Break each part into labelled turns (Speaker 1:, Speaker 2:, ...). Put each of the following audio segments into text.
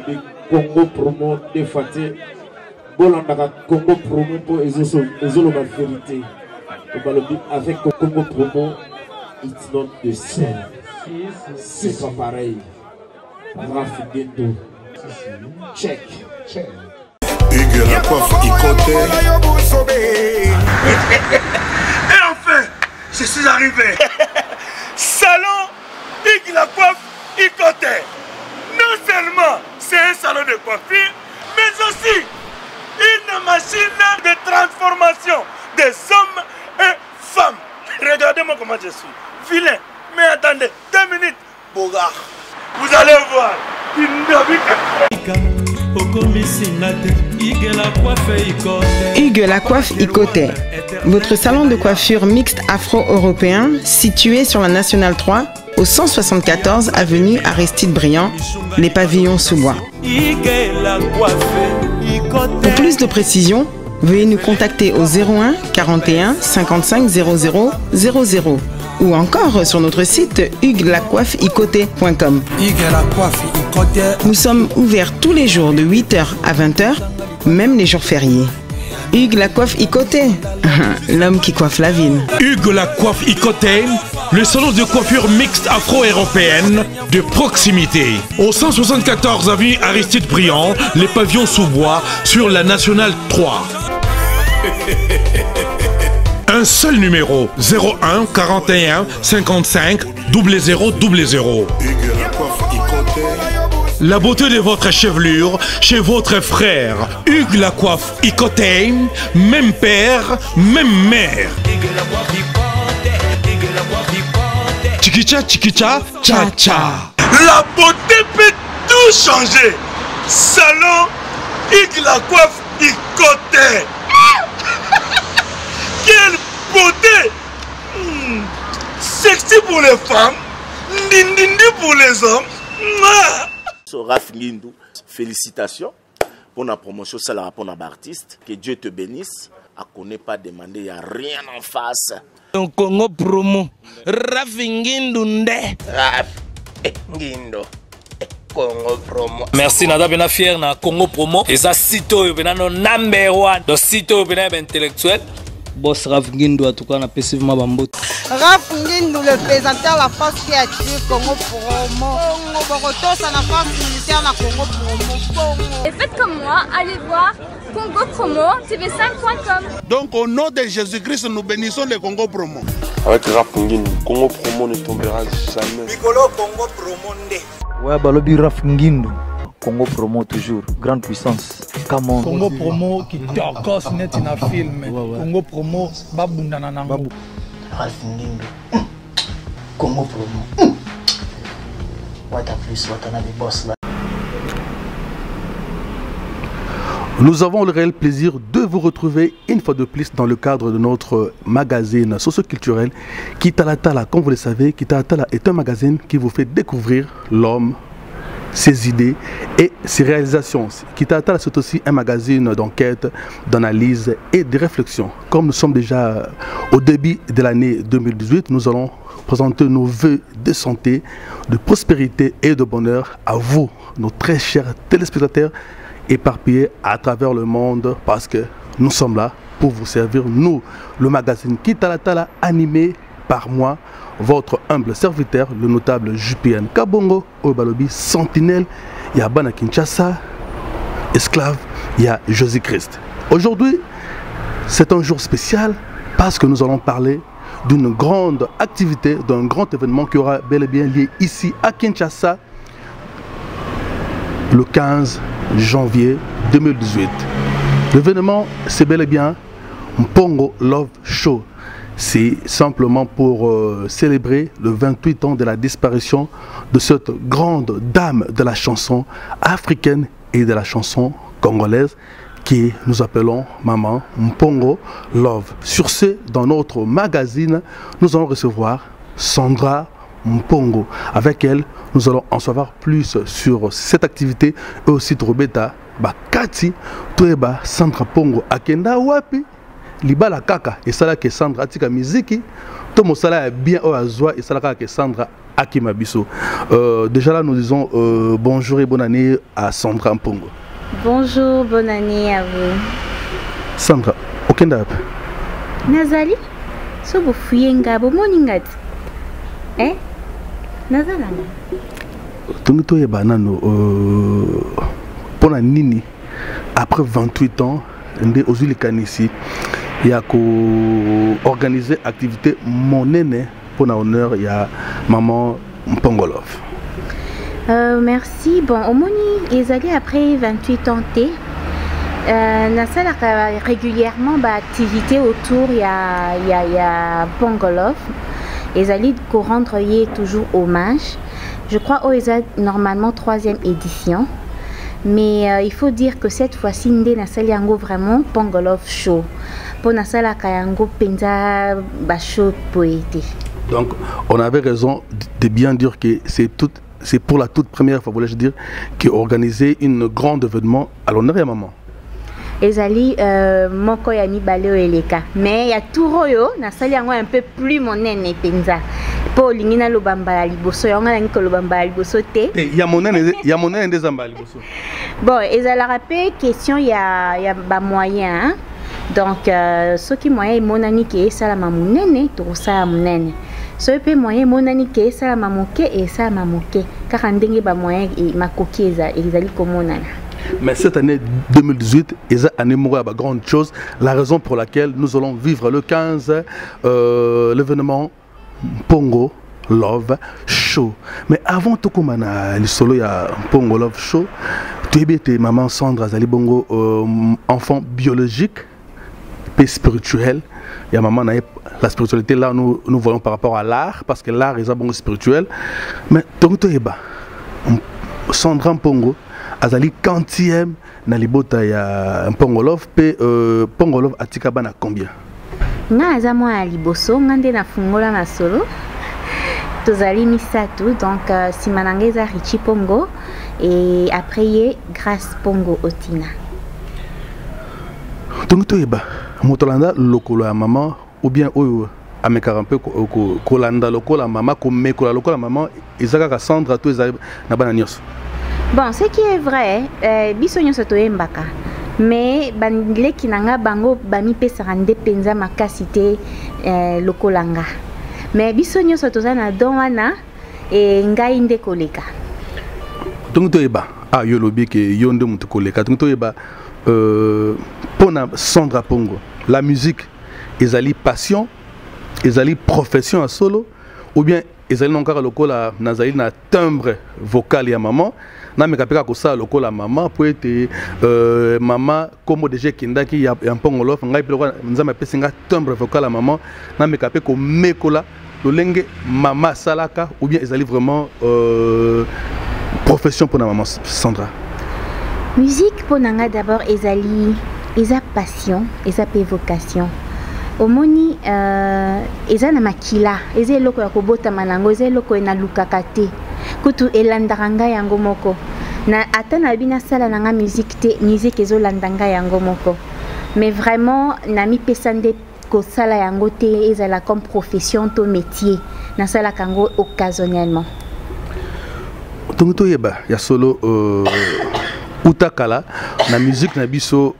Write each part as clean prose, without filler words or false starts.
Speaker 1: balobi Congo promo de Faté. Bolandaka Congo promo pour ezoloba vérité. Balobi avec Congo promo, it's not the same. C'est pas pareil. Rafigeto. Check.
Speaker 2: Hugues la coiffe Ikoté.
Speaker 3: Et enfin, je suis arrivé. Salon Hugues la coiffe Ikoté. Non seulement c'est un salon de coiffure, mais aussi une machine de transformation des hommes et femmes. Regardez-moi comment je suis. Vilain. Mais attendez, 2 minutes. Bogard. Vous allez voir.
Speaker 4: Hugues la coiffe Ikoté. Votre salon de coiffure mixte afro-européen situé sur la Nationale 3 au 174 avenue Aristide Briand, les pavillons sous bois. Pour plus de précisions, veuillez nous contacter au 01 41 55 00 00 ou encore sur notre site hugueslacoiffeikoté.com. Nous sommes ouverts tous les jours de 8h à 20h, même les jours fériés. Hugues la coiffe Ikoté, l'homme qui coiffe la ville.
Speaker 5: Hugues la coiffe Ikoté, le salon de coiffure mixte afro-européenne de proximité. Au 174 avenue Aristide Briand, les pavillons sous bois sur la Nationale 3. Un seul numéro, 01 41 55 00 00. La beauté de votre chevelure chez votre frère. Hugues la coiffe Ikoté, même père, même mère. Chikicha, chikicha, cha cha.
Speaker 3: La beauté peut tout changer. Salon Hugues la coiffe Ikoté. Quelle beauté! Sexy pour les femmes, ndindi pour les hommes.
Speaker 6: Raf Ngindou, félicitations pour la promotion, c'est la rapport d'artiste. Que Dieu te bénisse. À connaît pas demander, il n'y a rien en face.
Speaker 7: Congo promo, Raf Ngindou nde.
Speaker 6: Raf Ngindou. Congo promo.
Speaker 7: Merci nada bena fier na Congo promo. Et ça sito bena no number 1. Donc sito bena intellectuel. Boss Raf Ngindou en tout cas on a passivement bambot.
Speaker 8: Raf Ngindou le présentateur la force créative Congo promo. Boroto ça la force militaire na Congo promo.
Speaker 9: Et faites comme moi, allez voir Congo promo tv5.com.
Speaker 2: Donc au nom de Jésus-Christ nous bénissons le Congo promo.
Speaker 10: Avec Raf Ngindou, Congo promo ne tombera jamais.
Speaker 3: Piccolo Congo promo nde.
Speaker 11: Ouais, balobi Raf Ngindou. Congo promo toujours, grande puissance.
Speaker 12: Congo promo qui torcos net na film. Congo promo babunda na nango.
Speaker 13: Raf Ngindou. Congo promo. Wata plus wata na boss là.
Speaker 14: Nous avons le réel plaisir de vous retrouver une fois de plus dans le cadre de notre magazine socio-culturel Kitalatala. Comme vous le savez, Kitalatala est un magazine qui vous fait découvrir l'homme, ses idées et ses réalisations. Kitalatala, c'est aussi un magazine d'enquête, d'analyse et de réflexion. Comme nous sommes déjà au début de l'année 2018, nous allons présenter nos vœux de santé, de prospérité et de bonheur à vous, nos très chers téléspectateurs éparpillés à travers le monde, parce que nous sommes là pour vous servir, nous, le magazine Kitalatala, animé par moi, votre humble serviteur, le notable Jupien Kabongo, Obalobi, sentinelle, il y a Bana Kinshasa, esclave, il y a Jésus-Christ. Aujourd'hui, c'est un jour spécial parce que nous allons parler d'une grande activité, d'un grand événement qui aura bel et bien lieu ici à Kinshasa le 15 janvier 2018. L'événement, c'est bel et bien Mpongo Love Show. C'est simplement pour célébrer le 28 ans de la disparition de cette grande dame de la chanson africaine et de la chanson congolaise qui nous appelons Maman Mpongo Love. Sur ce, dans notre magazine, nous allons recevoir Sandra Mpongo. Avec elle, nous allons en savoir plus sur cette activité et aussi Trobeta Bakati Toeba Sandra Mpongo Akenda Wapi Libala Kaka et ça là que Sandra Tika Miziki Tomo Sala bien au Azwa et ça là que Sandra Akima Bisso. Déjà là, nous disons bonjour et bonne année à Sandra Mpongo.
Speaker 15: Bonjour, bonne année à vous.
Speaker 14: Sandra, aucun d'ab.
Speaker 15: Nazali, so vous fuyez bo moningati. Eh? Nazalanga.
Speaker 14: Tonguto et banano pour la nini après 28 ans, ndé ozuli kanisi ya ko organiser activité monene pour na honneur ya maman Mpongolov.
Speaker 15: Merci. Bon, au moni, ils allaient après 28 ans. Nasala régulièrement activité autour il y a Mpongolov. Ils allaient rendre toujours hommage. Je crois qu'ils ont normalement 3e édition. Mais il faut dire que cette fois-ci, nous avons vraiment Mpongolov show. Pour Nasala Kayango Penza show poété.
Speaker 14: Donc, on avait raison de bien dire que c'est pour la toute première fois, voulais-je dire, qu'organiser une grande événement à l'honneur de maman.
Speaker 15: Ezali moko ya mibale eleka, mais ya turoyo na sali yango un peu plus monene penza. Po lingina lobamba liboso yanga ngi ko lobamba liboso te.
Speaker 14: Ya monene des amba liboso.
Speaker 15: Bon, ezala rappel question ya ba moyen. Donc ce qui moyen monani ke sala mamunene to sala munene. Ce qui moyen monani ke sala mamoke et sala mamoke. Car ndenge ba moyen makoki ezali komonana.
Speaker 14: Mais cette année 2018 est une année de grande chose, la raison pour laquelle nous allons vivre le 15 l'événement Pongo Love Show. Mais avant tout comme le solo ya Pongo Love Show, tu es maman Sandra Zali Bongo enfant biologique et spirituel. Il y a maman la spiritualité là nous voyons par rapport à l'art parce que l'art est un bon spirituel. Mais donc tu es Sandra Mpongo azali quantième na libota ya Mpongolov pe Mpongolov atika bana combien?
Speaker 15: Nga aza mwa liboso ngande na fungola na solo tozali misatu donc simananga eza Richie Pongo et après ye Grâce Pongo Otina.
Speaker 14: Donc toyeba motolanda lokolo ya maman ou bien oyo amekara un peu kolanda lokola maman komekola lokola maman ezaka ka Sandra to ezali na bana nyos.
Speaker 15: Bon, ce qui est vrai, bisonyo soto embaka. Mais bandile kinanga bango bami pesara nde penza makasite lokolanga. Mais bisonyo soto na donwana e ngai nde koleka.
Speaker 14: Donc toyeba yo lobi ke yo nde mutu koleka. Donc toyeba pona Sandra Pongo. La musique ezali passion, ezali profession à solo ou bien ezali encore lokola nazali na timbre vocal ya maman. Na me kapeka ko sa lokola maman pour être maman comme déjà kindaki ya Mpongolov ngai biloko nzama pesinga timbre vocal à maman na me kapeka ko mekola lolenge mama salaka ou bien ezali vraiment profession pour la maman Sandra.
Speaker 15: Musique pour nanga d'abord ezali eza passion, eza vocation. Omoni eza na makila, eza eloko ya kobota manango, eza eloko na lukakate. Kutu elandaranga yango moko. Na atana bina sala nanga musique ezo landanga yango moko. Mais vraiment na mi pesande ko sala yango te ezala comme profession to métier. Na sala kango occasionnellement.
Speaker 14: Donc toyeba ya solo utakala na musique na biso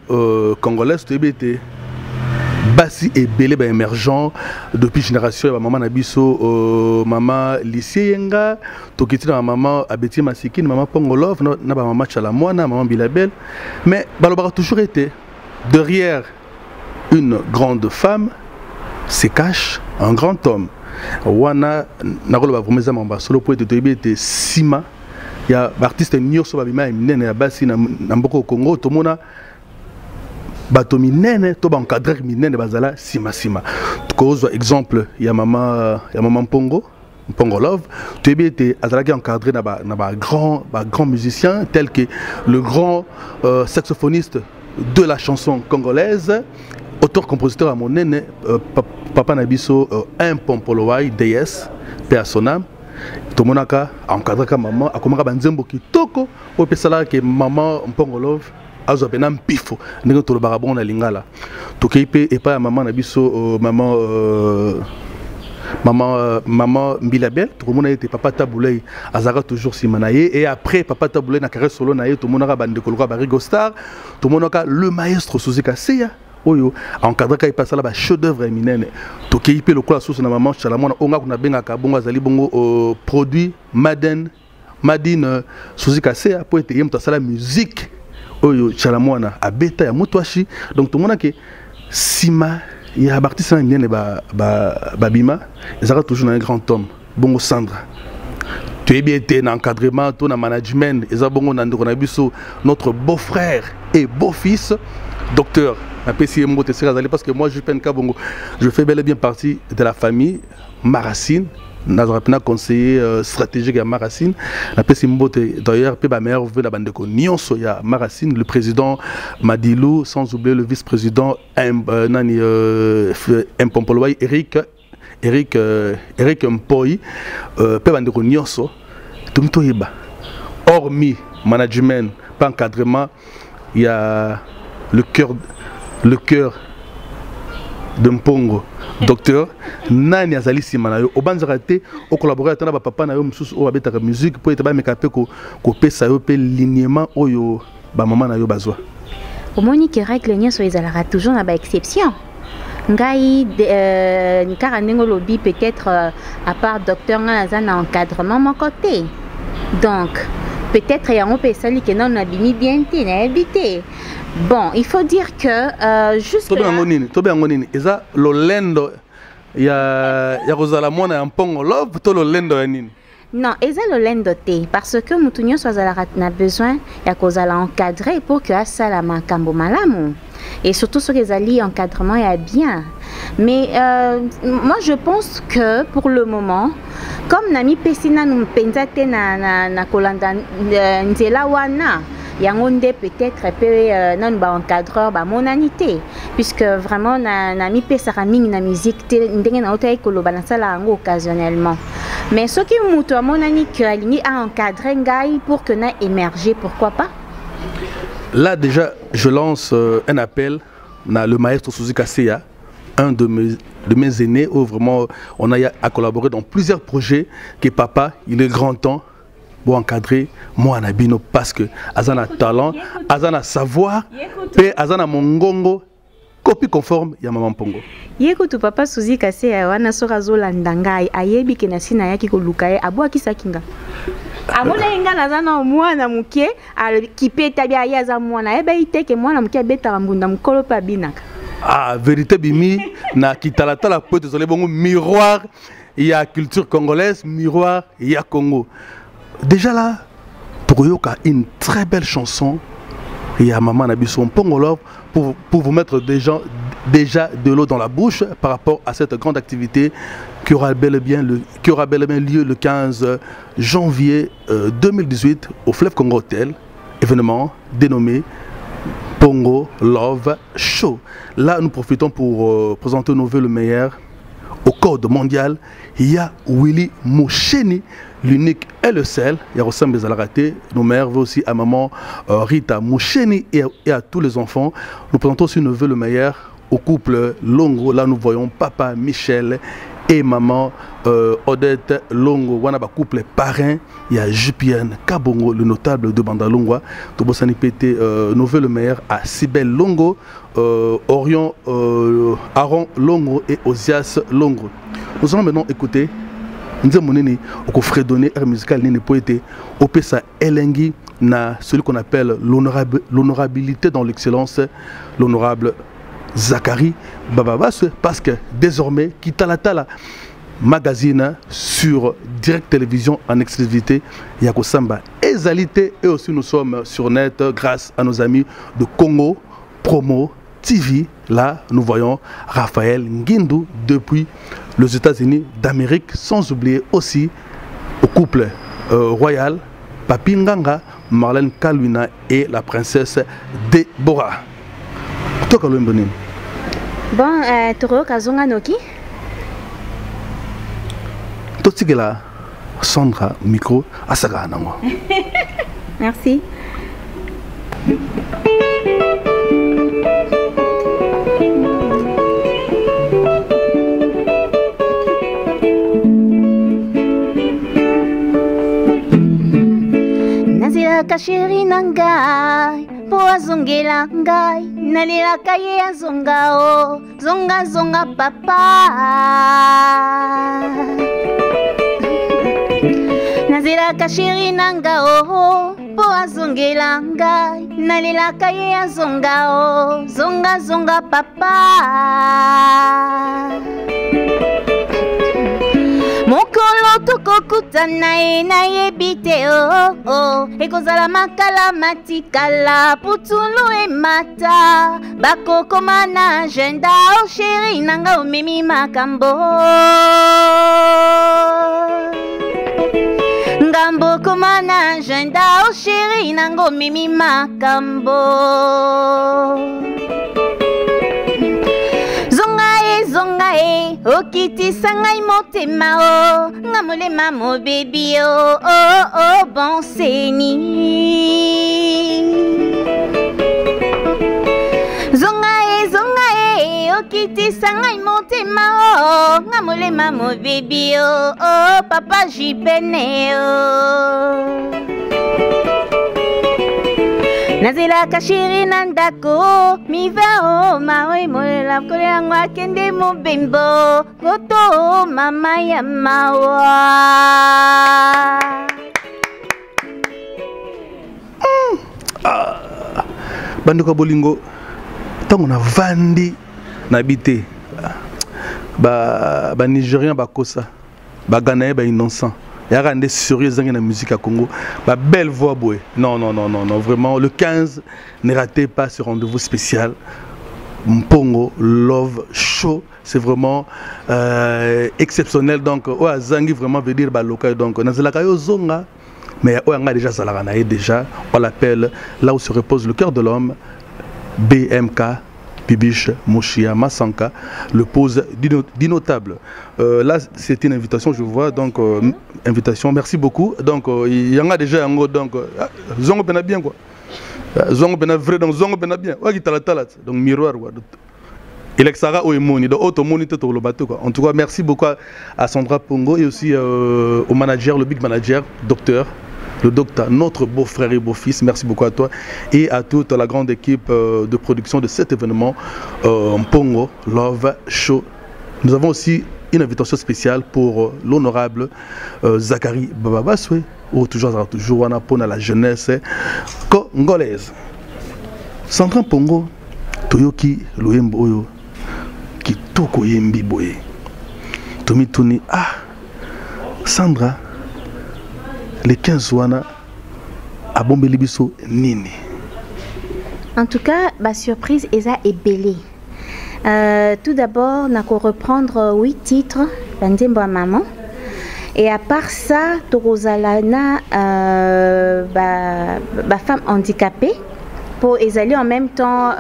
Speaker 14: congolaise tebete Bassi et belé émergent depuis génération maman Nabiso maman lycée yenga tokiti na maman Abeti Masikine maman Pongolov na maman Chalamwana maman Bilabel mais balobara toujours été derrière une grande femme se cache un grand homme wana nakoloba vraiment mamba solo po était Sima ya artiste nyonso babima minene ya basi na mboko Congo tomona bato minene to ba encadrer minene bazala sima cause exemple ya maman Mpongolov tu es bien azalaki encadré na ba grand musicien tel que le grand saxophoniste de la chanson congolaise auteur compositeur à monene papa nabiso Mpompolowai DS personnam to monaka encadré ka maman akomaka banzembo kitoko o pesala que maman Mpongolov azo benam pifo ndenge to barabon na lingala to keipe et pas maman na biso maman maman Mbilabel, tout le monde a été papa Taboulay, Azara toujours Simanaye, et après papa Taboulay n'a carré solo naïe, tout le monde a bandé Kolora Barigo Star, tout le monde a le maestro Suzika Seya, Oyo, encadré quand il passe là, chef d'œuvre éminent, tout qui peut le coup la source de maman Chalamona, on a qu'on a bien à Kabonga Zali Bongo produit Madine Suzika Seya pour être yem ta la musique, Oyo Chalamona, à Beta, à Moutouachi, donc tout le monde a que Sima. Il y a un artiste qui est Bima, ils sont toujours un grand homme. Bongo Sandra. Tu es bien été dans l'encadrement, dans le management, ils ont notre beau-frère et beau-fils, docteur. Parce que moi, je fais bel et bien partie de la famille Maracine. Nous avons un conseiller stratégique à Maracine. D'ailleurs, ma mère veut la bande de Nyonso à Maracine, le président Madilou, sans oublier le vice-président Mpompoloy, Eric Mpoy, bande de Nyonso. Hormis management, pas encadrement, il y a le cœur de Mpongo. Docteur, Nani Azali Simanayo, au Banzarate, au collaborateur avec papa na yo msusu o abeta musique pour être ba mekape ko pesa yo pe lignement oyo ba maman na yo bazwa.
Speaker 15: Au monique règle nya so ezalaka toujours na ba exception. Ngai car ndingo lobby peut-être à part docteur nga na encadrement mon côté. Donc peut-être yango pesa li que non abimi bien té na habité. Bon, il faut dire que jusque
Speaker 14: là... Eza lolendo ya kozala mona ya mpongo love to lolendo ya nini?
Speaker 15: Non, eza lolendo te parce que mutunyo swazala na besoin ya kozala encadré pour que asala makambo malamu. Et surtout ce que zali encadrement est bien. Mais moi je pense que pour le moment, comme nami pesina nous pensate na kolanda nzela wana. Yangonde peut-être non ba encadreur ba monanité puisque vraiment na mi pesara mingi na musique te ndenge na ota ekolo banasala ngo occasionnellement mais ce qui muto monani que alingi a encadrer ngai pour que na émerger, pourquoi pas.
Speaker 14: Là déjà je lance un appel na le maestro Suzika Seya, un de mes aînés où vraiment on a à collaborer dans plusieurs projets que papa il est grand temps pour encadrer moi Nabino parce que azana talent, azana savoir, et azana mongongo copie conforme ya maman Pongo.
Speaker 15: Yeko tu papa Suzika Seya wana sora zolanda ngai ayebi ke na sina yaki ko lukaye abwa kisakinga. Amona inga nazana mwana muke kipeta bia yaza mwana ebe iteke mwana muke beta mbunda mukolo pa binaka.
Speaker 14: Ah vérité bimi na kitalata la pote zole bongo miroir il y a culture congolaise, miroir il y a Congo. Déjà là, pour Yoka, une très belle chanson. Il y a Maman Nabisson Pongolov pour vous mettre déjà de l'eau dans la bouche par rapport à cette grande activité qui aura bel et bien lieu le 15 janvier 2018 au Fleuve Congo Hotel. Événement dénommé Pongo Love Show. Là, nous profitons pour présenter nos vœux le meilleur. Au code mondial, il y a Willy Moucheni, l'unique et le seul. Il y a Rossam Bezalaraté, nos mères veut aussi à maman Rita Moucheni et à tous les enfants. Nous présentons aussi nos vœux le meilleur au couple Longo. Là, nous voyons papa Michel et maman Odette Longo. On a un couple parrain. Il y a Jupien Kabongo, le notable de Bandalongwa. Tobosani Pété, nos vœux le meilleur à Sibel Longo, Orion Aaron Longo et Osias Longo. Nous allons maintenant écouter. Nous avons fredonné air musical nini poété opesa elengi na celui qu'on appelle l'honorabilité dans l'excellence, l'honorable Zachary Bababas, parce que désormais Kitalatala magazine sur Direct Télévision en exclusivité Yakosamba Ezalité, et aussi nous sommes sur net grâce à nos amis de Congo Promo TV. Là nous voyons Raphaël Ngindu depuis les États-Unis d'Amérique, sans oublier aussi au couple royal Papi Nganga, Marlène Kalwina et la princesse Deborah.
Speaker 15: Bon, Toro Kazonga Noki.
Speaker 14: Totigela Sandra micro Asaga Nango.
Speaker 15: Merci. ngai po azongela ngai nalelaka ye azonga o zonga zonga papa nazelaka sheri nanga o po azongela ngai nalelaka ye azonga o zonga zonga papa mokolo tokokutana ye nayebi te o ekozala makala matikala putulu emata bakokoma na agenda o sheri nanga omemi makambo ngambo koma na agenda o sheri nanga omemi makambo zonga e okitisa ngai motema o nga molema mobebi o bonseni zonga e okitisa ngai motema o nga molema mobebi o papa jipene o nazelaka sheri na ndako miva o mawe molela kole yango akende mobembo koto mama ya mawa
Speaker 14: banduka bolingo ntango na vandi na bite ba Nigérien bakosa ba Ghanéen ba innocent yaka nde sérieux zangi na musique à Congo ba belle voix boy non vraiment le 15 ne ratez pas ce rendez-vous spécial Mpongo Love Show, c'est vraiment exceptionnel donc zangi vraiment veut dire ba local donc nazalaka yo zonga mais on a déjà Salaranae déjà on l'appelle là où se repose le cœur de l'homme BMK Bibiche Moshia Masanka, le pose d'innotable. Là, c'est une invitation, je vois, donc invitation, merci beaucoup. Donc, il y en a déjà un mot, donc, Zongo Bena bien quoi. Zongo Bena vrai, donc Zongo Bena bien. Donc, miroir quoi. Elexara Oemoni, donc Otomoni Toto Lobato quoi. En tout cas, merci beaucoup à Sandra Pongo et aussi au manager, le big manager, docteur. Le docteur, notre beau-frère et beau-fils, merci beaucoup à toi et à toute la grande équipe de production de cet événement Mpongo Love Show. Nous avons aussi une invitation spéciale pour l'honorable Zachary Bababaswe, ou toujours pour la jeunesse congolaise. Sandra Pongo, Toyoki Loembo Oyo, Kitoko Yembi Boye. Tomi Tuni, ah, Sandra. Les 15 wana à Bombelibiso Nini.
Speaker 15: En tout cas, ma surprise est belle. Tout d'abord, on a qu'à reprendre 8 titres, Bandembo à maman. Et à part ça, Torozalana, femme handicapée, pour aller en même temps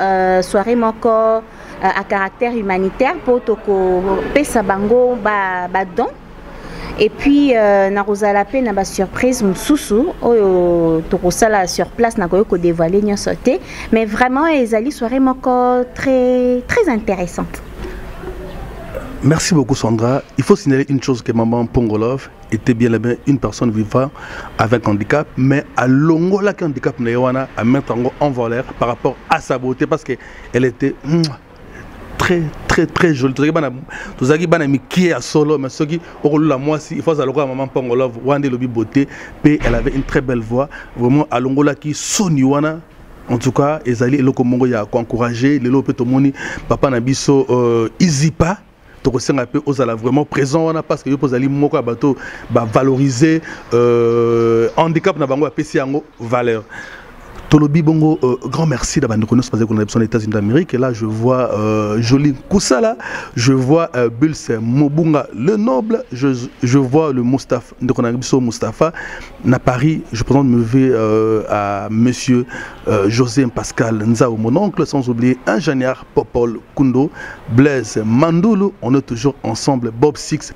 Speaker 15: soirée moko à caractère humanitaire pour Toko Pesabango Badon. Et puis, na rozalape na ba surprise mususu oyo tokosala sur place na koyo ko dévoiler nyo sauté, mais vraiment ezali soirée moko très intéressante.
Speaker 14: Merci beaucoup Sandra. Il faut signaler une chose que maman Mpongo Love était bien une personne vivant avec handicap, mais à longo la handicap na yawana à mettre en valeur par rapport à sa beauté parce que elle était très jolie. Tout ça qui est mis à solo, mais ce qui la moi si il faut savoir que maman Mpongo Love wande lobi beauté, puis elle avait une très belle voix, vraiment à longola qui soni wana. En tout cas, ezali eloko mongo ya encourager les lope to moni papa na biso Izipa to senga pe ozala vraiment présent wana parce que yo pozali moko bato ba valoriser handicap na bango apesi yango valeur. Tolobi Bongo, grand merci d'avoir nous connu parce qu'on a besoin des États-Unis d'Amérique. Et là, je vois Jolie Koussala, je vois Bulls Mobunga le Noble, je vois le Mustafa, donc on a Mustafa. À Paris, je présente me lever à monsieur José Pascal Nzao, mon oncle, sans oublier ingénieur Popol Kundo, Blaise Mandoulou. On est toujours ensemble, Bob Six.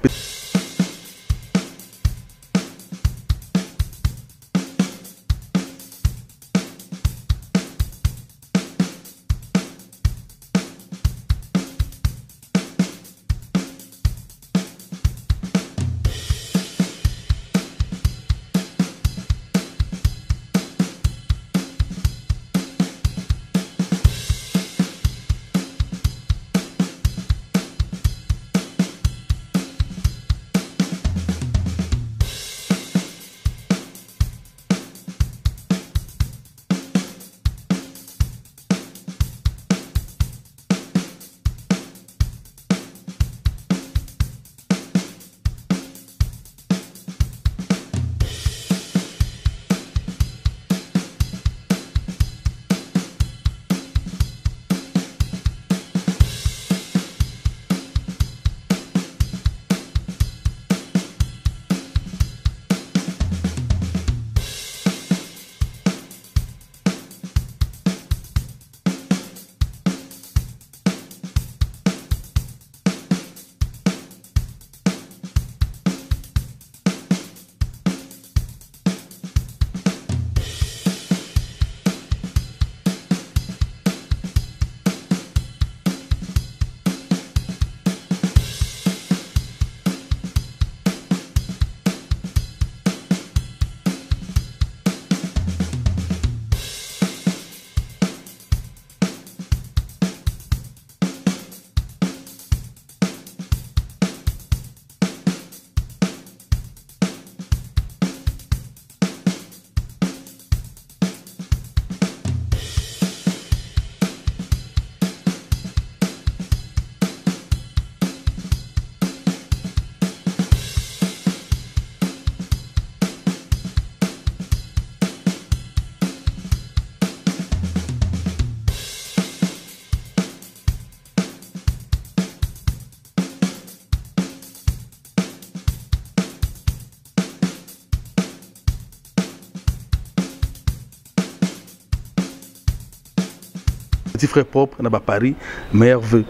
Speaker 14: petit frère propre na ba Paris meilleur vœu.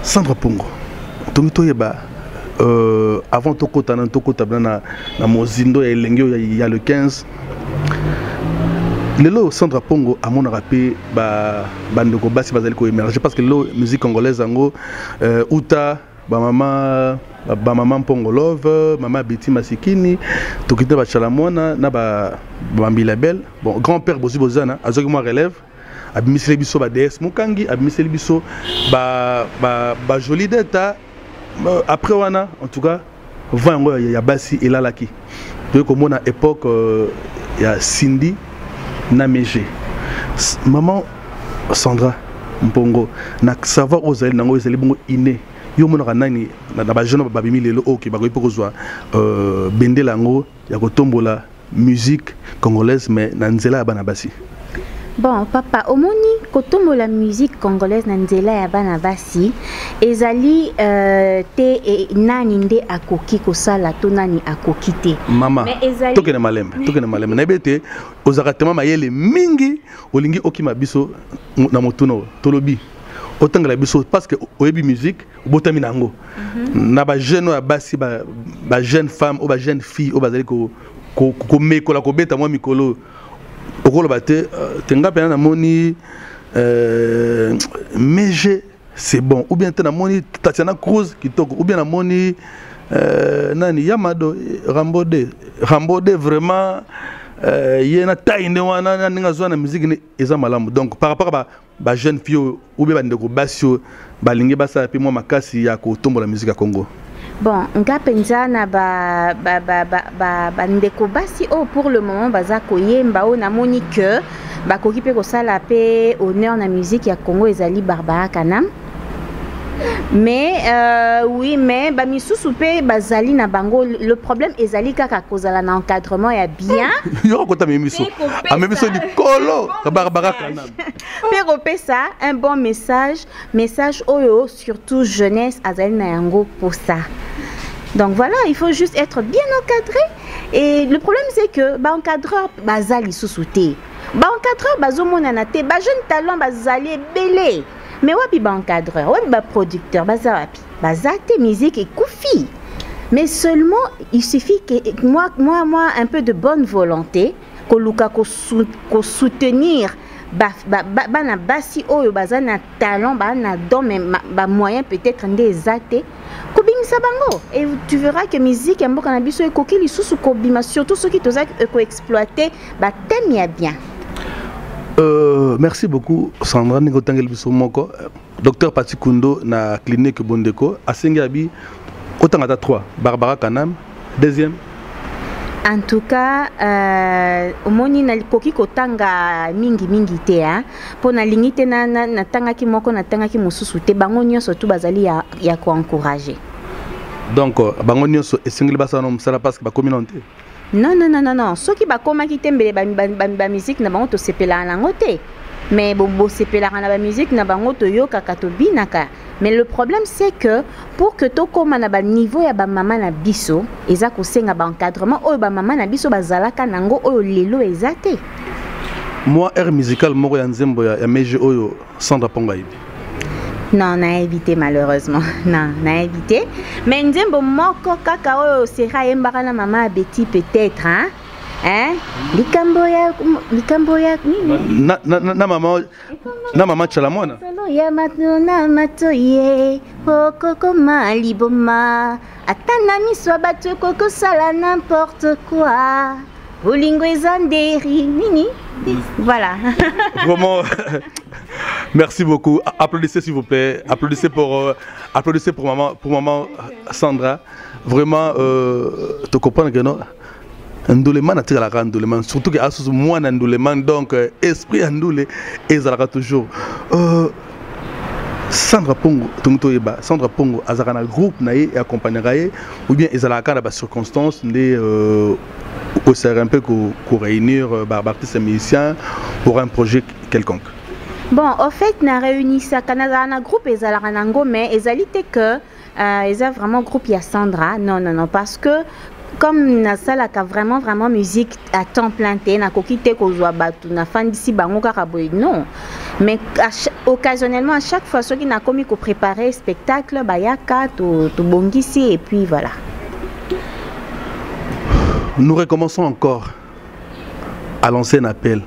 Speaker 14: Sandra Pongo tomito yeba avant tokota na mozindo ya elengio ya le 15 lelo Sandra Pongo a mon rappé bandeko basi bazali ko émerger parce que la musique congolaise ango uta ba maman Pongo Love, maman Betty Masikini, tokite ba chalamona na ba Mbila Belle. Bon, grand-père Bosi Bozana, azoki moi relève, abimiseli biso ba DS Mukangi, abimiseli biso ba joli deta après wana en tout cas vango ya basi elalaki. Donc comme na époque ya Cindy na Meje. Maman Sandra Mpongo na savoir ozali nango ezali bongo inné. Yo monaka nani na ba jeune ba bimi lelo oki ba ko kozwa bendela ngo ya kotombola musique congolaise mais na nzela ya bana basi.
Speaker 15: Bon papa omoni kotombola musique congolaise na nzela ya bana basi ezali te nani nde akoki kosala to nani akoki te
Speaker 14: mama tokene malembe na bete ozakatema mayele mingi olingi okima biso na motuno tolobi autant la biso parce que oyebi musique botami nango na ba jeune ya basi ba jeune femme ou ba jeune fille ou bazali ko mekola ko beta moi mikolo okolo bate tenga pena na moni Meje c'est bon ou bien na moni Tatiana Cruz kitoko ou bien na moni nani Yamado Rambode vraiment yena taine wana ninga zona musique ni eza malamu donc par rapport à ba jeune fille ou bien bandeko basio balingi basa pe moi makasi ya ko tombola musique ya Congo.
Speaker 15: Bon, nga penza na bandeko basi pour le moment baza koyemba o na moni que ba koki pe ko sala pe honneur na musique ya Congo ezali Barbara Kanam. Mais oui, mais misusu pe bazali na bango le problème ezali kaka kozala na encadrement ya bien.
Speaker 14: Yo kota memiso. A memiso di kolo Barbara Kanam.
Speaker 15: Pero pe ça un bon message oyo surtout jeunesse azali na yango pour ça. Donc voilà, il faut juste être bien encadré et le problème c'est que encadreur bazali susute. Encadreur bazomona na te, jeune talent bazali belé. Mais wapi encadreur, wapi producteur, baza wapi, bazate musique et koufi. Mais seulement il suffit que moi un peu de bonne volonté, koluka ko soutenir bana basi oyo bazana talent bana don mais moyen peut-être ndezate kobimisa bango et tu verras que musique ya mboka na biso ekoki lisusu kobima surtout ceux qui toza ko exploiter ba thème ya bien.
Speaker 14: Merci beaucoup Sandra Ngotangel biso moko docteur Patikundo na clinique Bondeko asengi abi otangata 3 Barbara Kanam deuxième.
Speaker 15: En tout cas, omoni na koki kotanga mingi te hein. Po na lingite na tanga ki moko na tanga ki mususu te bango nyonso tu bazali ya ko encourager.
Speaker 14: Donc bango nyonso esengeli basa no msala parce que ba communauté.
Speaker 15: Non, soki ba koma ki tembele ba musique na bango to sepela na ngote. Mais bo sepela na ba musique na bango to yoka kato binaka. Mais le problème c'est que pour que to koma na ba niveau ya ba mama na biso, eza ko senga ba encadrement oyo ba mama na biso bazalaka nango oyo lelo ezate.
Speaker 14: Moi air musical moko ya nzembo ya Meje oyo Sandra Pongo ibi.
Speaker 15: Non, na évité malheureusement. Non, na évité. Mais nzembo moko kaka oyo sera yembaka na mama Betty peut-être hein. Likamboya
Speaker 14: na mama chalamona
Speaker 15: ya matuna matoye okoko maliboma atana miswa bato koko sala n'importe quoi bolingo ezanderi nini voilà.
Speaker 14: Vraiment merci beaucoup, applaudissez s'il vous plaît, applaudissez pour maman Sandra. Vraiment te comprendre que non Ndouleman a tiré la randouleman, surtout que Asus moi n'andouleman, donc esprit andoulé et zalaka toujours. Sandra Pongo, Sandra Pongo, azarana groupe naïe et accompagnera ou bien ezalaka dans des circonstances né au ser un peu pour réunir artistes et musiciens pour un projet quelconque.
Speaker 15: Bon, en fait, na réuni ça Canada un groupe ezalaka nango mais ezalité que eza vraiment groupe ya Sandra. Non, parce que comme na sala ka vraiment musique à temps plein te na kokite ko zwa batu na fandisi bango kaka boy non Mais occasionnellement, à chaque fois, ceux qui n'ont commis qu'au préparer spectacle, bayaka, tout bongisi, et puis voilà.
Speaker 14: Nous recommençons encore à lancer un appel.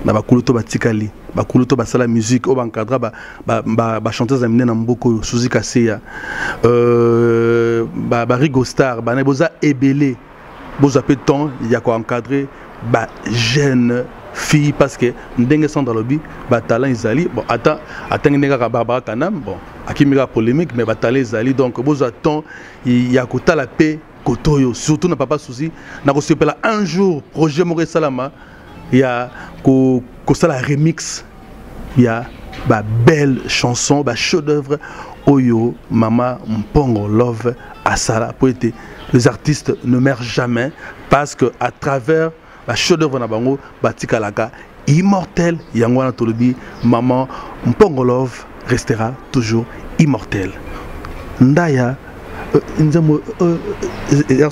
Speaker 14: Na bakuluto batikali, bakuluto basala musique, au bankadra ba chanteuse amine na mboko Suzy Kaseya, ba Rigo Star, ba neboza ebele, boza peu de temps, il y a quoi encadrer ba jeune fille parce que ndenge sans dans lobby, ba talent izali, bon attends ndenga ka Barbara Kanam, bon akimira polémique mais ba talent izali donc boza temps il y a kota la paix kotoyo surtout na papa Suzy na ko sepela un jour projet Moré Salama. Il y a la remix, il y a une belle chanson, un chef-d'œuvre, Oyo, Mama, Mpongo, Love, Asala. Les artistes ne meurent jamais parce qu'à travers la chef-d'œuvre Nabango, Batikalaka, immortel, Yangwana Tolobi, Maman, Mpongo, Love restera toujours immortel. Ndaya,
Speaker 15: Ndaya,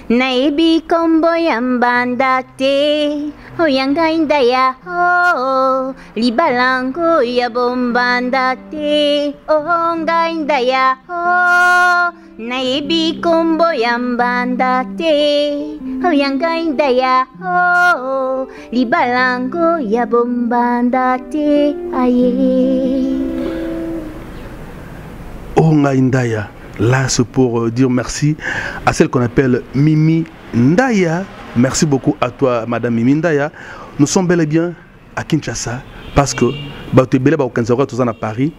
Speaker 15: Naibi kombo yambanda te oyanga indaya oh libalango ya bombanda te onga indaya oh naibi kombo yambanda te oyanga indaya oh libalango ya bombanda te aye
Speaker 14: onga indaya. Là, c'est pour dire merci à celle qu'on appelle Mimi Ndaya. Merci beaucoup à toi, Madame Mimi Ndaya. Nous sommes bel et bien à Kinshasa parce que tu es bel et bien à Paris,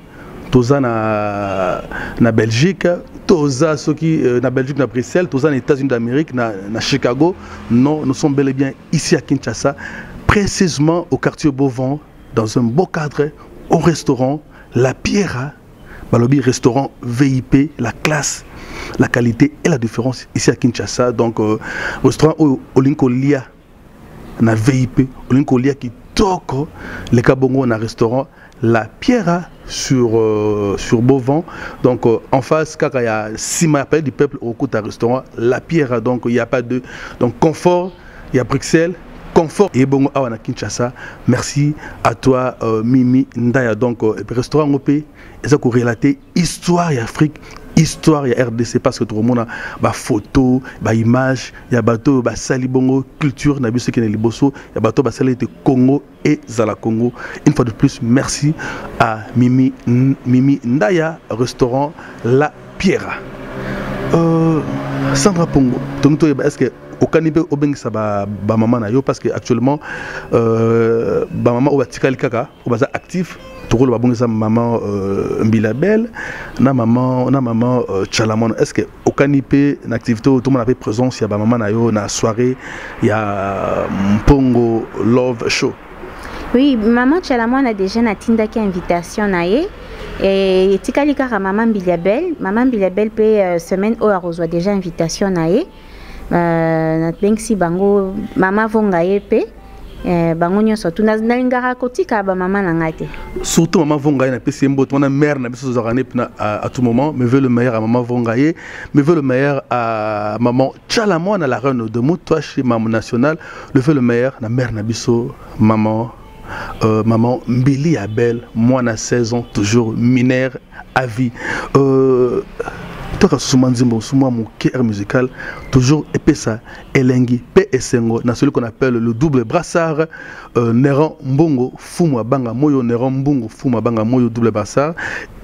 Speaker 14: tu es en Belgique, tu es en Belgique, à Bruxelles, tu es aux États-Unis d'Amérique, à Chicago. Non, nous sommes bel et bien ici à Kinshasa, précisément au quartier Beauvant, dans un beau cadre, au restaurant La Pierra. Balobi restaurant VIP, la classe, la qualité et la différence ici à Kinshasa. Donc, restaurant Olinkolia, na VIP, Olinkolia qui toque les Kabongo, na restaurant La Pierra sur Beauvant. Donc, en face, quand il y a Sima du peuple au côté du restaurant La Pierra. Donc, il n'y a pas de. Donc, confort, il y a Bruxelles. Confort et bon à Kinshasa. Merci à toi Mimi Ndaya. Donc restaurant OP, ils ont relaté histoire et Afrique, histoire et RDC parce que tout le monde a photo, image, il y a bateau, salibongo, culture, n'a vu ce qui est liboso, il y a bateau, salité Congo et Zala Congo. Une fois de plus, merci à Mimi Ndaya, restaurant La Pierra. Sandra Pongo, est-ce que au canibé au beng ça ba maman na yo parce que actuellement ba maman au batikali kaka au baza actif tout le babonga sa maman Mbilabel na maman Chalamon. Est-ce que au canibé une activité tout le monde avait présence il y a ba maman na yo na soirée il y a Mpongo Love Show?
Speaker 15: Oui, maman Chalamon a déjà natinda qui invitation naé et tikali kaka maman Mbilabel peut semaine où a reçoit déjà invitation naé. Si bango mama vonga yepe bango nyoso tuna nalingara kotika ba mama nangate
Speaker 14: surtout mama vonga na pesi mboto na mère na biso zozarane à tout moment mais veut le meilleur à maman vonga ye mais veut le meilleur à maman Chalamon na la reine de Moutouach chez maman nationale le veut le meilleur na mère na biso maman Mbili Abel moi na 16 ans toujours mineur à vie mon cœur musical toujours épessa elengi PSNgo dans celui qu'on appelle le double brassard Neran Mbongo Fuma Banga Moyo Neran Mbongo Fuma Banga Moyo double brassard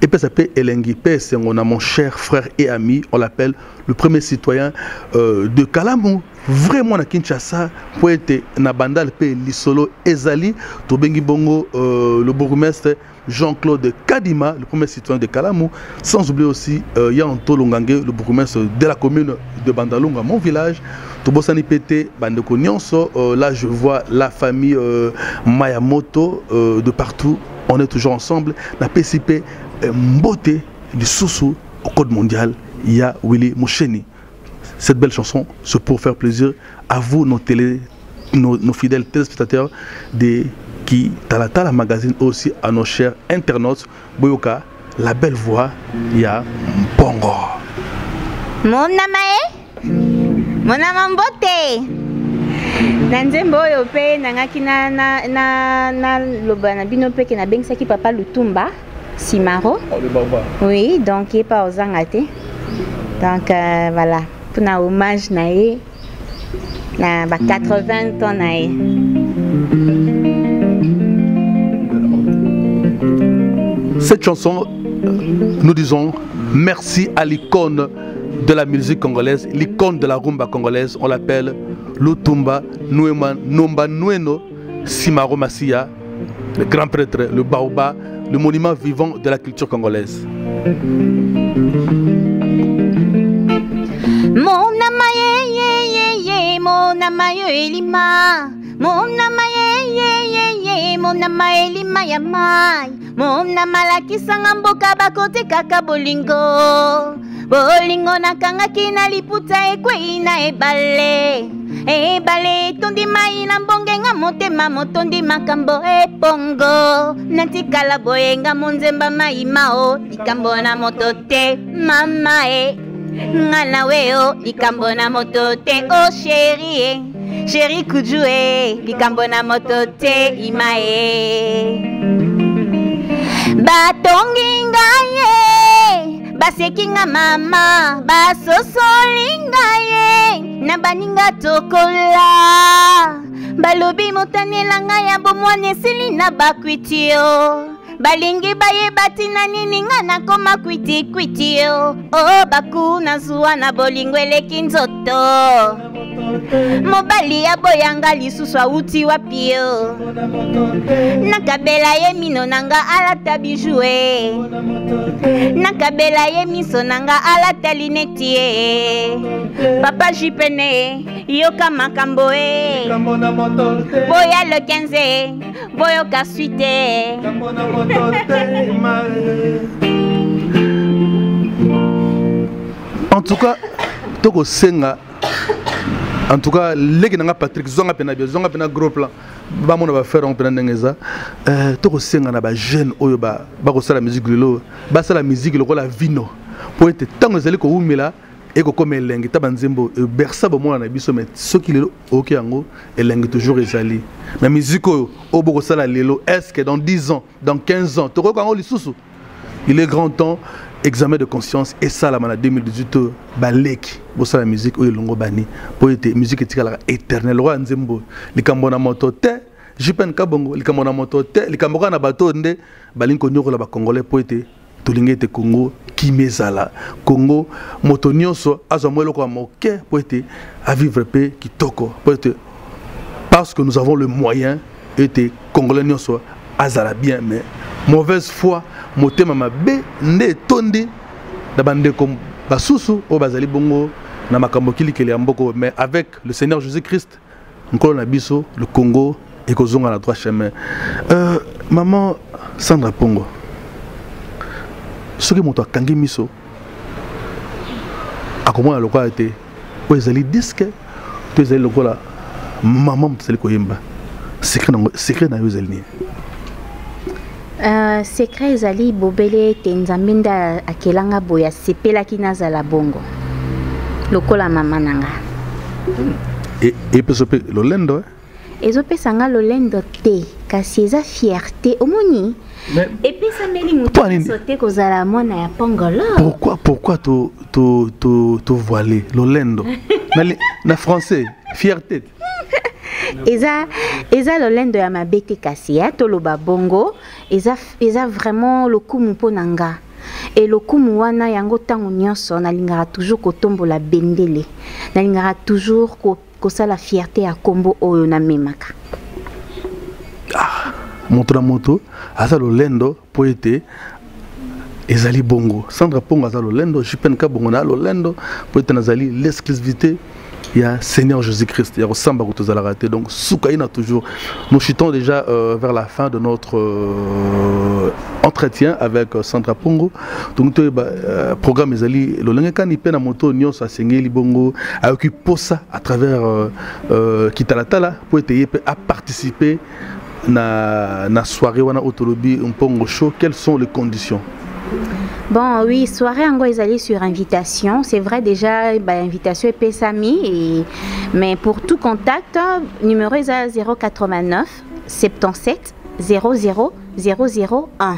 Speaker 14: épessa elengi PSNgo na mon cher frère et ami on l'appelle le premier citoyen de Kalamu vraiment na Kinshasa poète na bandal pe lisolo ezali to bengi bongo le bourgmestre Jean-Claude Kadima, le premier citoyen de Kalamu, sans oublier aussi Yanto Longange, le bourgmestre de la commune de Bandalunga, mon village. Tobosani Pété, Bandeko Nyonso, là je vois la famille Mayamoto de partout, on est toujours ensemble. La PCP Mbote du Soussou au Code mondial, il y a Willy Moucheni. Cette belle chanson, c'est pour faire plaisir à vous, nos fidèles téléspectateurs des qui Talatala magazine aussi à nos chers internautes Boyoka la belle voix il y a Mpongo
Speaker 15: mon nama Mbote na nzembo oyo pe nangaki na loba na bino pe ke na bengisaki papa Lutumba Simaro. Oui, donc il est pas aux angate. Donc voilà, pour un hommage na ye na 80 ans na ye.
Speaker 14: Cette chanson, nous disons merci à l'icône de la musique congolaise, l'icône de la rumba congolaise, on l'appelle Lutumba Nomba Nweno Simaro Masia, le grand prêtre, le baoba, le monument vivant de la culture congolaise.
Speaker 15: Mon amaye, mon amaye elima, mon amaye, mon amaye elima ya mai, mon amalaki sanga mboka bakote kaka bolingo. Bolingo nakangaki na liputa ekwei na ebale. Ebale tondi mai na mbongenga motema motondi makambo epongo. Natikala boyenga monzemba mai mao likambo na moto te mama e. Ngana weo likambo na moto te oh chérie. Chérie kujue likambo na moto te imae. Batongi ngaye basekinga mama basosolinga ye na baninga tokola balobi motanelanga ya bomwane esili na bakwitio balingi bayeba tina nini nga nakoma kwitikwitio o bakuna zuwa na bolingo eleki nzoto mobali aboyanga lisusu auti wapio nakabela ye mino nanga alata bijue nakabela ye miso nanga alata lineti ye papa jipene yoka makambo e boya le 15 boyoka suite.
Speaker 14: En tout cas, Toko Senga, en tout cas, les gens Patrick Zonga pena gros plan, ba mona ba faire on pena ngeza. Toko Senga na ba jeune oyo ba ko sala musique lelo, ba sala musique loko la vino. Pour être tango zeli ko umela et ko comme elengi tabanzembo bersa bo mona na biso mais soki lelo OK yango elengi toujours ezali. Mais musique oyo oboko sala lelo est-ce que dans 10 ans, dans 15 ans, toko ko lisusu. Il est grand temps examen de conscience et ça la mana 2018 baleki bosa la musique oyo longo bani po ete musique etikala éternel roi nzembo likambo na moto te jipen kabongo likambo na moto te likambo na bato nde balinko nyokola ba congolais po ete tolingete Congo kimezala Congo moto nyonso azamwelo ko moke po ete à vivre pe kitoko po ete parce que nous avons le moyen ete congolais nyonso azala bien mais mauvaise foi motema mabe nde tondi da bande comme basusu o bazali bongo na makambo kilikeli ya mboko mais avec le Seigneur Jésus-Christ nkolo na biso le Congo et kozonga na droit chemin. Maman Sandra Pongo soki moto akangi miso akomona lokola te o ezali disque to ezali lokola maman mtseli koyemba secret na yo ezali ni
Speaker 15: secret ezali bobele te nzambe nda akelanga boya sepelaki nazala bongo lokola mama nanga
Speaker 14: et pesope lolendo
Speaker 15: ezopesanga lolendo te kasi eza fierté omoni epesameli moto asote kozala mwana ya pongolo.
Speaker 14: Pourquoi to voilé lolendo na français fierté
Speaker 15: eza lolendo ya mabete kasi ya toloba bongo eza vraiment lokumu mpo na nga et lokumu wana yango ntango nyonso nalingaka toujours kotombola bendele nalingaka toujours kosala fierté ya kombo oyo namemaka
Speaker 14: moto na moto aza lolendo po ete ezali bongo Sandra Pongo aza lolendo Jipen Kabongo na lolendo po ete nazali l'exclusivité. Il y a Seigneur Jésus-Christ, il y a Samba Routozalaraté. Donc, Soukaïna toujours. Nous chutons déjà vers la fin de notre entretien avec Sandra Pongo. Donc, programme Ezali, l'Olengekani Pena Moto, Nyon, Sengeli Bongo, a occupé ça à travers Kitalatala pour être à participer à la soirée Wana Otolobi, un Pongo Show. Quelles sont les conditions?
Speaker 15: Bon, oui, soirée en gros, ils allaient sur invitation. C'est vrai, déjà, bah, invitation est PSAMI. Mais pour tout contact, numéro est 089 77 00 001.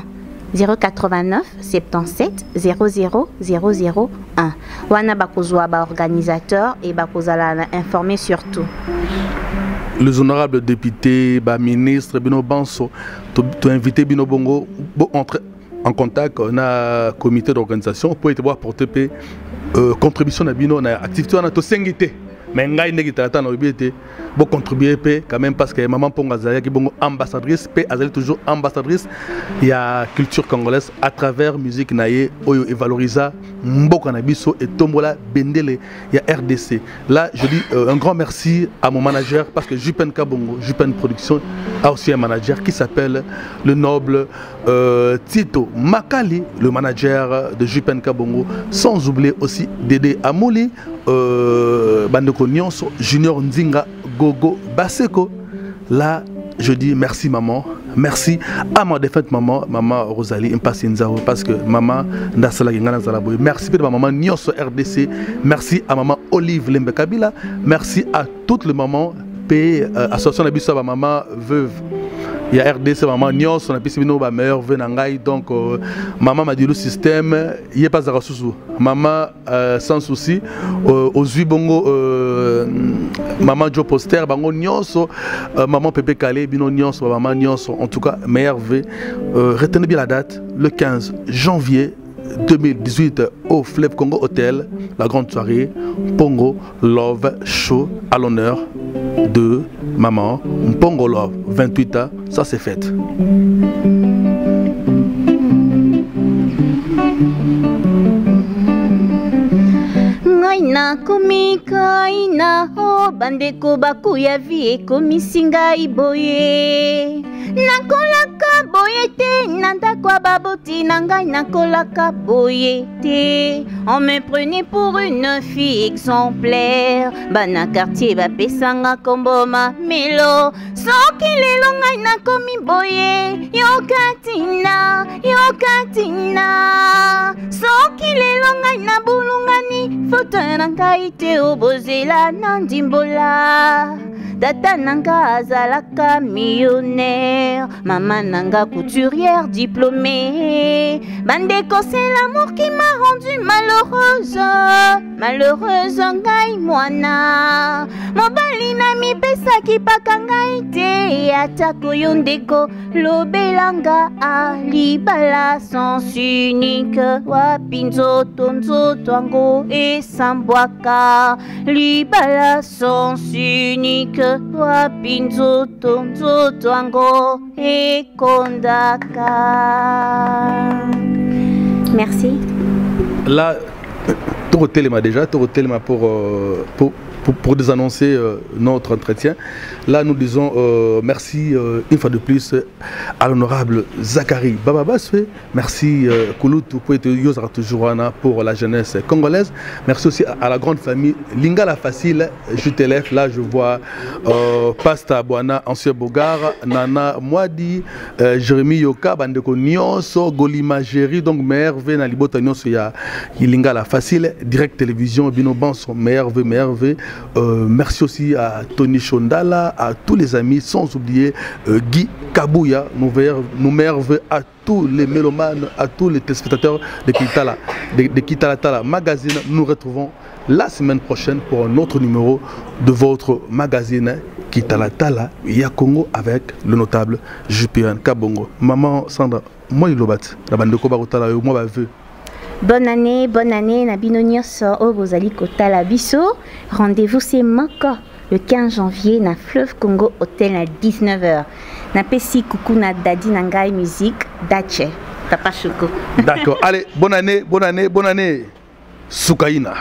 Speaker 15: 089 77 00 001. Wana bakozwa ba organisateur et bakozala informer surtout.
Speaker 14: Les honorables députés, ba ministre, bino banso, tu invité bino bongo, entrer en contact na comité d'organisation pour être voir porter contribution na bino na activité na to sengité. Mais ngai ndeki tata na obité bo contribuer quand même parce que maman Ponga Zaya qui bongo ambassadrice pe azali toujours ambassadrice il y a culture congolaise à travers musique naie oyo et valoriser mboka na biso et tombola bendele il y a RDC. Là je dis un grand merci à mon manager parce que Jupen Kabongo, Jupen Production a aussi un manager qui s'appelle le noble Tito Makali, le manager de Jupen Kabongo, sans oublier aussi Dédé Amouli, Bandeko Nyonso, Junior Ndinga, Gogo Baseko. Là, je dis merci maman, merci à ma défunte maman, maman Rosalie Mpasinzao, parce que maman Ndasala Gengana Zalaboy. Merci à ma maman Nyonso RDC, merci à maman Olive Lembe Kabila, merci à toutes les mamans, association Nabissa, ma maman veuve. Il y a RDC, maman Nyos, on a pissé ma meilleure venangai, donc maman m'a dit le système, il n'y a pas à sous. Maman sans souci, aux Bongo, maman Joe Poster, bango Nyos, maman Pepe Calais, bino Nyos, maman Nyos, en tout cas, meilleure V. Retenez bien la date, le 15 janvier 2018 au Fleuve Congo Hotel, la grande soirée Pongo Love Show à l'honneur de maman Pongo Love, 28 ans, ça c'est fait.
Speaker 15: Ngaina komika ina ho bandeko bakuya vie komisinga iboye nakolaka boye te nanda kwa baboti nangai nakolaka boye te. On me prenait pour une fille exemplaire bana quartier bapesanga komboma melo soki lelo ngai nakomi boye yokatina soki lelo ngai nabulungani foto na ngai te obozela na ndimbola tata nanga azalaka millionnaire maman nanga couturière diplômée bandeko c'est l'amour qui m'a rendue malheureuse ngai mwana mobali na mipesaki paka ngai te atako yo ndeko lobelanga alibala sens unique wapi nzoto yango esambwaka libala sens unique wapi nzoto yango ekondaka. Merci.
Speaker 14: Là, tout le téléma déjà, pour désannoncer notre entretien. Là, nous disons merci une fois de plus à l'honorable Zachary Bababaswe. Merci Kouloutou pour la jeunesse congolaise. Merci aussi à la grande famille Lingala Facile, JTLF. Là, je vois Pasta Boana, Ancien Bogar, Nana Mwadi, Jérémy Yoka, Bandeko Nyonso, Golima Géry, donc meilleur V, Nalibota Nyonso, il y a Lingala Facile, Direct Télévision, Bino Banson, meilleur V. Merci aussi à Tony Chondala, à tous les amis, sans oublier Guy Kabouya, nous merveilleux à tous les mélomanes, à tous les téléspectateurs de Kitalatala Magazine. Nous retrouvons la semaine prochaine pour un autre numéro de votre magazine Kitalatala Yakongo avec le notable Jupian Kabongo. Maman Sandra, moi il lobat, la bande de Kobarotala, moi veux.
Speaker 15: Bonne année, Nabino Nyonso Obozali Kotala Biso. Rendez-vous c'est Moko le 15 janvier na Fleuve Congo Hotel à 19h. Na pesi coucou na Dadi Nangai Musique Dache. Papa Choko.
Speaker 14: D'accord. Allez, bonne année. Soukaina.